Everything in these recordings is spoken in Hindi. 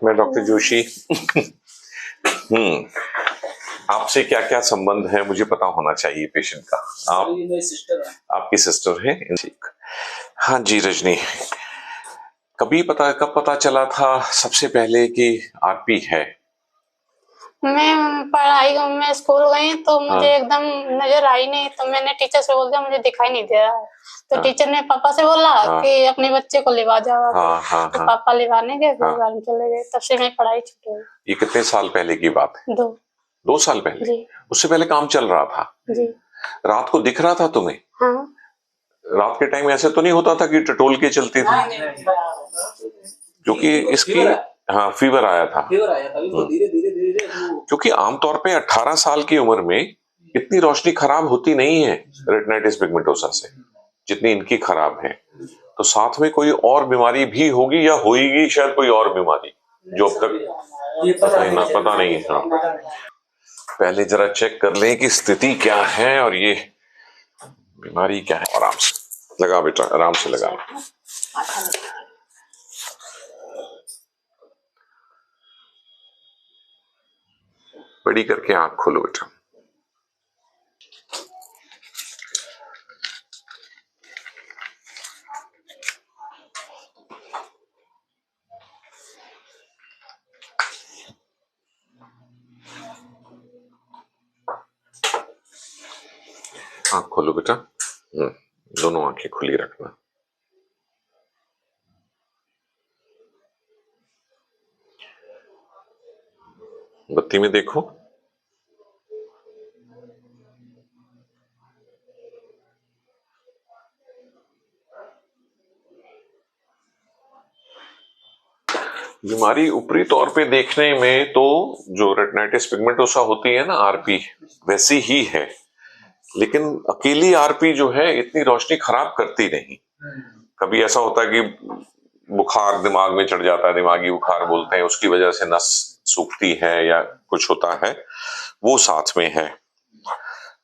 मैं डॉक्टर जोशी। आपसे क्या क्या संबंध है मुझे पता होना चाहिए पेशेंट का। आप मेरी सिस्टर है। आपकी सिस्टर है? ठीक। हाँ जी रजनी, कब पता चला था सबसे पहले कि आरपी है? मैं स्कूल गई तो मुझे हाँ। एकदम नजर आई नहीं, तो मैंने टीचर से बोल दिया मुझे दिखाई नहीं दे रहा है। तो हाँ। टीचर ने पापा से बोला हाँ। कि अपने बच्चे को लिवा जाओ। हाँ। तो पापा लिवाने गए, फिर हाँ। घर चले गए। तब से मेरी पढ़ाई छूट गई। ये कितने साल पहले की बात है? 2 साल पहले? जी। उससे पहले काम चल रहा था? जी। रात को दिख रहा था तुम्हें? हाँ। रात के टाइम ऐसे तो नहीं होता था कि टटोल के चलती थी? क्योंकि इसकी हाँ फीवर आया था। धीरे धीरे क्योंकि आमतौर पे 18 साल की उम्र में इतनी रोशनी खराब होती नहीं है रेटिनाइटिस पिगमेंटोसा से जितनी इनकी खराब है। तो साथ में कोई और बीमारी भी होगी या होगी शायद कोई और बीमारी जो अब तक पता नहीं है। हाँ। पहले जरा चेक कर लें कि स्थिति क्या है और ये बीमारी क्या है। आराम से लगा बेटा, आराम से लगा। बड़ी करके आंख खोलो बेटा। आंख खोलो बेटा। दोनों आंखें खुली रखना। बत्ती में देखो। बीमारी ऊपरी तौर पे देखने में तो जो रेटिनाइटिस पिगमेंटोसा होती है ना आरपी, वैसी ही है, लेकिन अकेली आरपी जो है इतनी रोशनी खराब करती नहीं। कभी ऐसा होता है कि बुखार दिमाग में चढ़ जाता है, दिमागी बुखार बोलते हैं, उसकी वजह से नस सूखती है या कुछ होता है, वो साथ में है।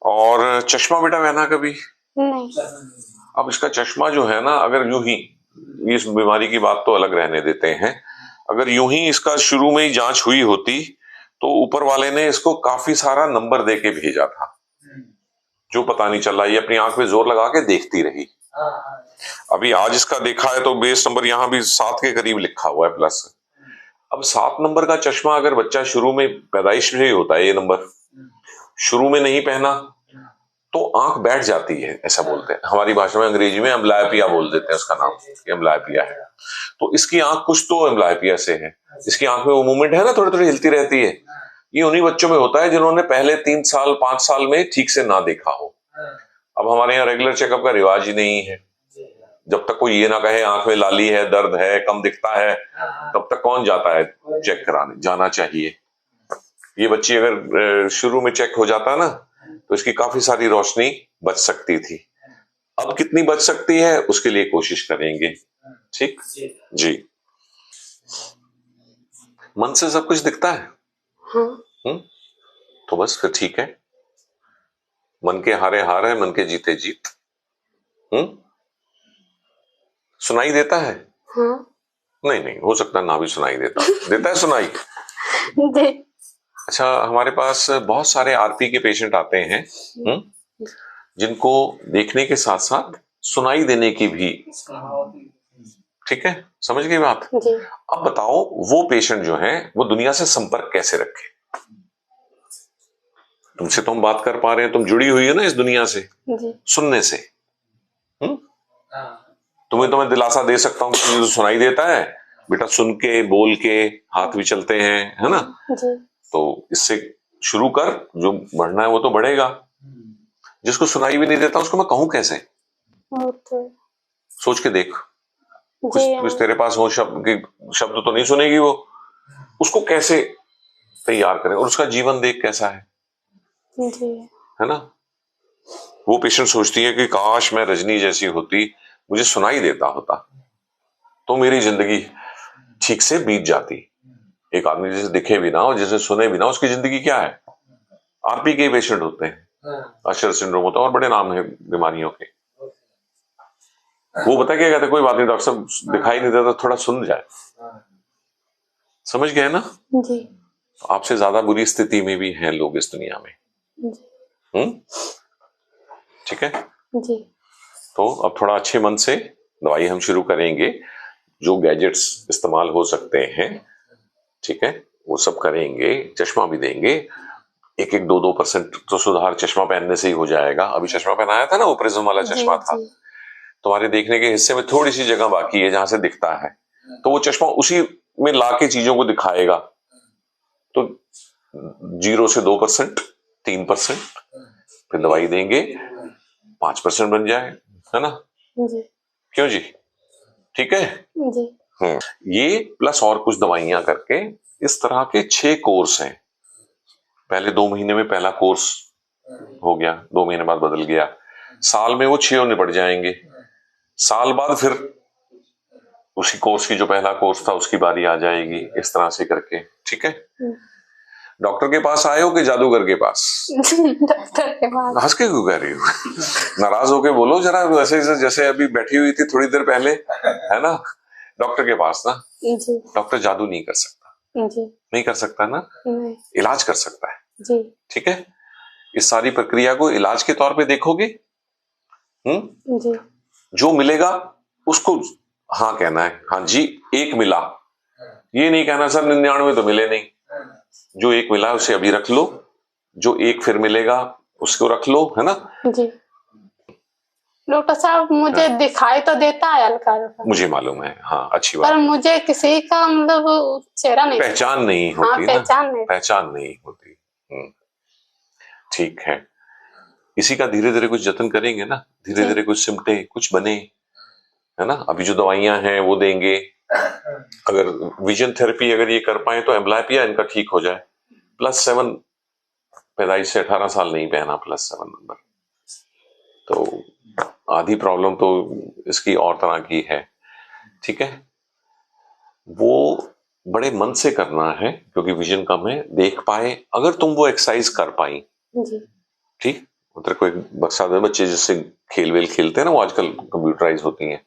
और चश्मा बेटा पहना कभी? नहीं। अब इसका चश्मा जो है ना, अगर यूं ही, इस बीमारी की बात तो अलग रहने देते हैं, अगर यूं ही इसका शुरू में ही जांच हुई होती तो ऊपर वाले ने इसको काफी सारा नंबर दे के भेजा था, जो पता नहीं चला। ये अपनी आंख में जोर लगा के देखती रही। अभी आज इसका देखा है तो बेस नंबर यहाँ भी 7 के करीब लिखा हुआ है प्लस। अब 7 नंबर का चश्मा अगर बच्चा शुरू में पैदाइश में ही होता है, ये नंबर शुरू में नहीं पहना तो आंख बैठ जाती है, ऐसा बोलते हैं हमारी भाषा में। अंग्रेजी में एम्ब्लायोपिया बोल देते हैं उसका नाम, एम्ब्लायोपिया है। तो इसकी आंख कुछ तो एम्ब्लायोपिया से है। इसकी आंख में वो मूवमेंट है ना, थोड़ी थोड़ी हिलती रहती है। ये उन्हीं बच्चों में होता है जिन्होंने पहले 3 साल 5 साल में ठीक से ना देखा हो। अब हमारे यहाँ रेगुलर चेकअप का रिवाज ही नहीं है। जब तक कोई ये ना कहे आंख में लाली है, दर्द है, कम दिखता है, तब तक कौन जाता है चेक कराने? जाना चाहिए। ये बच्ची अगर शुरू में चेक हो जाता ना तो इसकी काफी सारी रोशनी बच सकती थी। अब कितनी बच सकती है उसके लिए कोशिश करेंगे। ठीक जी। मन से सब कुछ दिखता है? हाँ। तो बस फिर ठीक है। मन के हारे हार है, मन के जीते जीत। सुनाई देता है? हाँ। नहीं, हो सकता ना भी सुनाई देता है सुनाई। अच्छा, हमारे पास बहुत सारे आरपी के पेशेंट आते हैं जिनको देखने के साथ साथ सुनाई देने की भी। ठीक है, समझ गई बात? अब बताओ वो पेशेंट जो है वो दुनिया से संपर्क कैसे रखे? तुमसे तो हम बात कर पा रहे हैं, तुम जुड़ी हुई है ना इस दुनिया से सुनने से। तुम्हें दिलासा दे सकता हूँ कि जो सुनाई देता है बेटा, सुन के बोल के हाथ भी चलते हैं, है ना? तो इससे शुरू कर, जो बढ़ना है वो तो बढ़ेगा। जिसको सुनाई भी नहीं देता उसको मैं कहूं कैसे? सोच के देख। कुछ तेरे पास हो शब्द तो नहीं सुनेगी वो, उसको कैसे तैयार करें? और उसका जीवन देख कैसा है ना? वो पेशेंट सोचती है कि काश मैं रजनी जैसी होती, मुझे सुनाई देता होता तो मेरी जिंदगी ठीक से बीत जाती। एक आदमी जिसे दिखे भी ना, जिसे सुने भी ना, उसकी जिंदगी क्या है? आरपी के पेशेंट होते हैं, अशर सिंड्रोम होता है, और बड़े नाम है बीमारियों के। वो बता क्या कहते, कोई बात नहीं डॉक्टर साहब, दिखाई नहीं देता, थोड़ा सुन जाए। समझ गए ना? जी आपसे ज्यादा बुरी स्थिति में भी हैं लोग इस दुनिया में। जी ठीक है। जी तो अब थोड़ा अच्छे मन से दवाई हम शुरू करेंगे, जो गैजेट्स इस्तेमाल हो सकते हैं, ठीक है, वो सब करेंगे, चश्मा भी देंगे। 1-2% तो सुधार चश्मा पहनने से ही हो जाएगा। अभी चश्मा पहनाया था ना, वो प्रिज्म वाला जी चश्मा था, जी तुम्हारे देखने के हिस्से में थोड़ी सी जगह बाकी है जहां से दिखता है, तो वो चश्मा उसी में लाके चीजों को दिखाएगा। तो 0 से 2%, 3%, फिर दवाई देंगे, 5% बन जाए, है ना? जी क्यों जी? ठीक है। जी ये प्लस और कुछ दवाइयां करके इस तरह के 6 कोर्स हैं। पहले 2 महीने में पहला कोर्स हो गया, 2 महीने बाद बदल गया, साल में वो 6 निपट जाएंगे, साल बाद फिर उसी कोर्स की जो पहला कोर्स था उसकी बारी आ जाएगी, इस तरह से करके। ठीक है। डॉक्टर के पास आए हो कि जादूगर के पास? डॉक्टर के पास। हंस के क्यों कह रही हो? नाराज होके बोलो जरा, वैसे जैसे अभी बैठी हुई थी थोड़ी देर पहले, है ना? डॉक्टर के पास ना, जी डॉक्टर जादू नहीं कर सकता, जी नहीं कर सकता ना, नहीं इलाज कर सकता है। जी ठीक है। इस सारी प्रक्रिया को इलाज के तौर पे देखोगे। जी जो मिलेगा उसको हाँ कहना है, हाँ जी एक मिला, ये नहीं कहना सर 99 तो मिले नहीं। जो एक मिला उसे अभी रख लो, जो एक फिर मिलेगा उसको रख लो, है ना? जी डॉक्टर साहब मुझे दिखाई तो देता है हल्का हल्का, मुझे मालूम है, हाँ अच्छी बात पर है। मुझे किसी का मतलब चेहरा नहीं, पहचान नहीं हाँ होती ना, पहचान नहीं। पहचान नहीं होती। ठीक है। इसी का धीरे धीरे कुछ जतन करेंगे ना, धीरे धीरे कुछ सिमटे, कुछ बने, है ना? अभी जो दवाइयां हैं वो देंगे। अगर विजन थेरेपी अगर ये कर पाए तो एम्ब्लायपिया इनका ठीक हो जाए। +7, पैदाइश से 18 साल नहीं पहना +7 नंबर, तो आधी प्रॉब्लम तो इसकी और तरह की है। ठीक है। वो बड़े मन से करना है क्योंकि विजन कम है, देख पाए अगर तुम वो एक्सरसाइज कर पाई, जी ठीक, उधर कोई साधारण बच्चे जैसे खेल वेल खेलते हैं ना, वो आजकल कंप्यूटराइज होती हैं।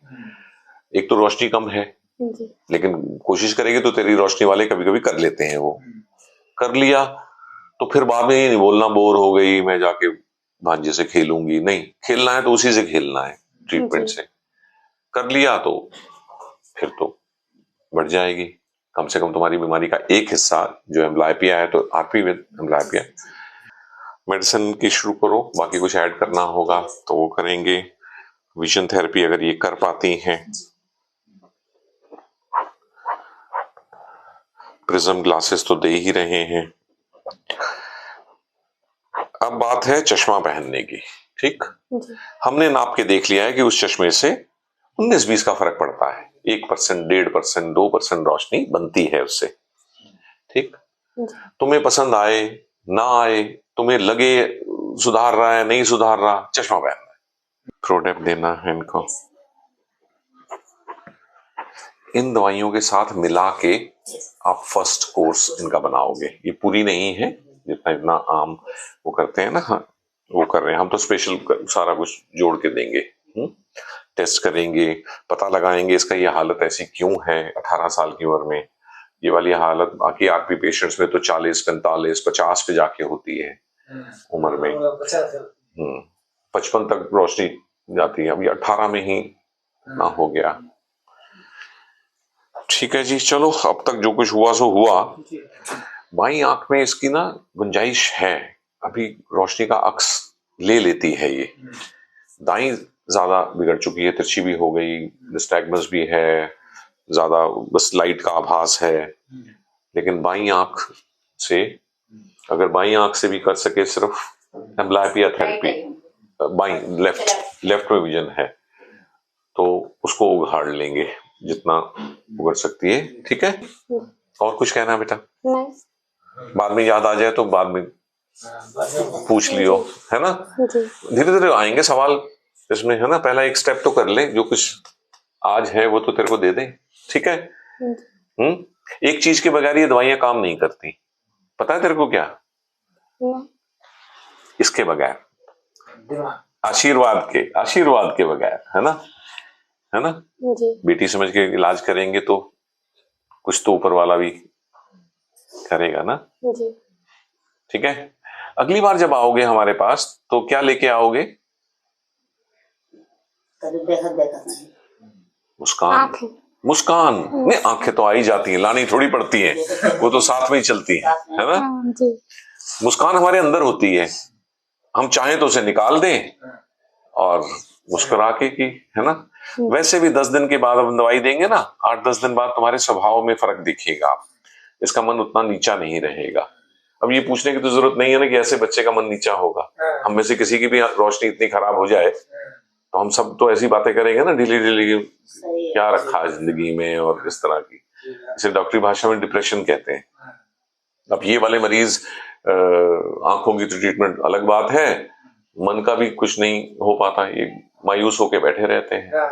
एक तो रोशनी कम है, जी लेकिन कोशिश करेगी तो तेरी रोशनी वाले कभी कभी कर लेते हैं, वो कर लिया तो फिर बाद में ये नहीं बोलना बोर हो गई मैं जाके भांजे से खेलूंगी, नहीं, खेलना है तो उसी से खेलना है, ट्रीटमेंट से कर लिया तो फिर तो बढ़ जाएगी। कम से कम तुम्हारी बीमारी का एक हिस्सा जो एम्ब्लायपिया है तो आरपी विद एम्ब्लायपिया मेडिसिन की शुरू करो, बाकी कुछ ऐड करना होगा तो वो करेंगे। विजन थेरेपी अगर ये कर पाती हैं, प्रिज्म ग्लासेस तो दे ही रहे हैं। अब बात है चश्मा पहनने की। ठीक, हमने नाप के देख लिया है कि उस चश्मे से 19-20 का फर्क पड़ता है, 1%, 1.5%, 2% रोशनी बनती है उससे। ठीक, तुम्हें पसंद आए ना आए, तुम्हें लगे सुधार रहा है नहीं सुधार रहा, चश्मा पहनना है, प्रोडेप देना है इनको। इन दवाइयों के साथ मिला के आप फर्स्ट कोर्स इनका बनाओगे। ये पूरी नहीं है, जितना इतना आम वो करते हैं ना, हाँ, वो कर रहे हैं, हम तो स्पेशल सारा कुछ जोड़ के देंगे। टेस्ट करेंगे, पता लगाएंगे इसका ये हालत ऐसी क्यों है 18 साल की उम्र में। ये वाली हालत बाकी आरपी पेशेंट्स में तो 40, 45, 50 पे जाके होती है उम्र में। 55 तक रोशनी जाती है, अभी 18 में ही ना हो गया। ठीक है जी, चलो अब तक जो कुछ हुआ सो हुआ। बाई आंख में इसकी ना गुंजाइश है, अभी रोशनी का अक्स ले लेती है ये। दाई ज्यादा बिगड़ चुकी है, तिरछी भी हो गई, निस्टैग्मस भी है, ज्यादा बस लाइट का आभास है। लेकिन बाई आंख से, अगर बाई आंख से भी कर सके सिर्फ एम्ब्लायपिया थेरेपी, बाई लेफ्ट में विजन है तो उसको उघाड़ लेंगे जितना उगड़ सकती है। ठीक है। और कुछ कहना है बेटा? नहीं, बाद में याद आ जाए तो बाद में पूछ लियो, है ना? धीरे धीरे आएंगे सवाल इसमें, है ना? पहला एक स्टेप तो कर ले, जो कुछ आज है वो तो तेरे को दे दे। ठीक है। एक चीज के बगैर ये दवाइयां काम नहीं करती, पता है तेरे को क्या? इसके बगैर, आशीर्वाद के बगैर, है ना? है ना? बेटी समझ के इलाज करेंगे तो कुछ तो ऊपर वाला भी करेगा ना? जी। ठीक है। अगली बार जब आओगे हमारे पास तो क्या लेके आओगे? मुस्कान। आँखें। मुस्कान नहीं, आंखें तो आ ही जाती हैं, लानी थोड़ी पड़ती हैं, वो तो साथ में ही चलती है ना? हाँ जी। मुस्कान हमारे अंदर होती है, हम चाहें तो उसे निकाल दें और मुस्कुरा के की, है ना? वैसे भी 10 दिन के बाद हम दवाई देंगे ना, 8-10 दिन बाद तुम्हारे स्वभाव में फर्क दिखेगा, इसका मन उतना नीचा नहीं रहेगा। अब ये पूछने की तो जरूरत नहीं है ना कि ऐसे बच्चे का मन नीचा होगा। हम में से किसी की भी रोशनी इतनी खराब हो जाए तो हम सब तो ऐसी बातें करेंगे ना, ढीली ढीली, क्या रखा है जिंदगी में, और इस तरह की, इसे डॉक्टरी भाषा में डिप्रेशन कहते हैं। अब ये वाले मरीज आंखों की तो ट्रीटमेंट अलग बात है, मन का भी कुछ नहीं हो पाता, ये मायूस होके बैठे रहते हैं।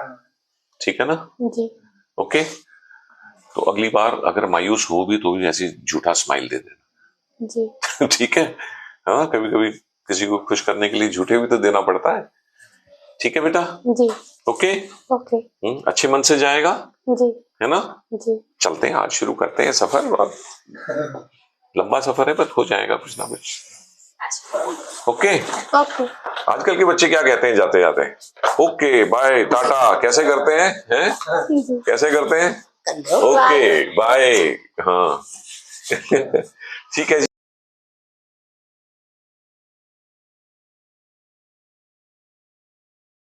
ठीक है ना? जी। ओके, तो अगली बार अगर मायूस हो भी तो भी ऐसी झूठा स्माइल दे देना। जी। ठीक है? हाँ, कभी कभी किसी को खुश करने के लिए झूठे भी तो देना पड़ता है। ठीक है बेटा? जी। ओके। ओके। अच्छे मन से जाएगा, जी। है ना? जी। चलते हैं, आज शुरू करते हैं सफर, और लंबा सफर है, पर हो जाएगा कुछ ना कुछ। ओके। ओके। आजकल के बच्चे क्या कहते हैं जाते जाते? ओके बाय टाटा कैसे करते हैं? जी। कैसे करते हैं? Okay bye. हाँ ठीक है जी।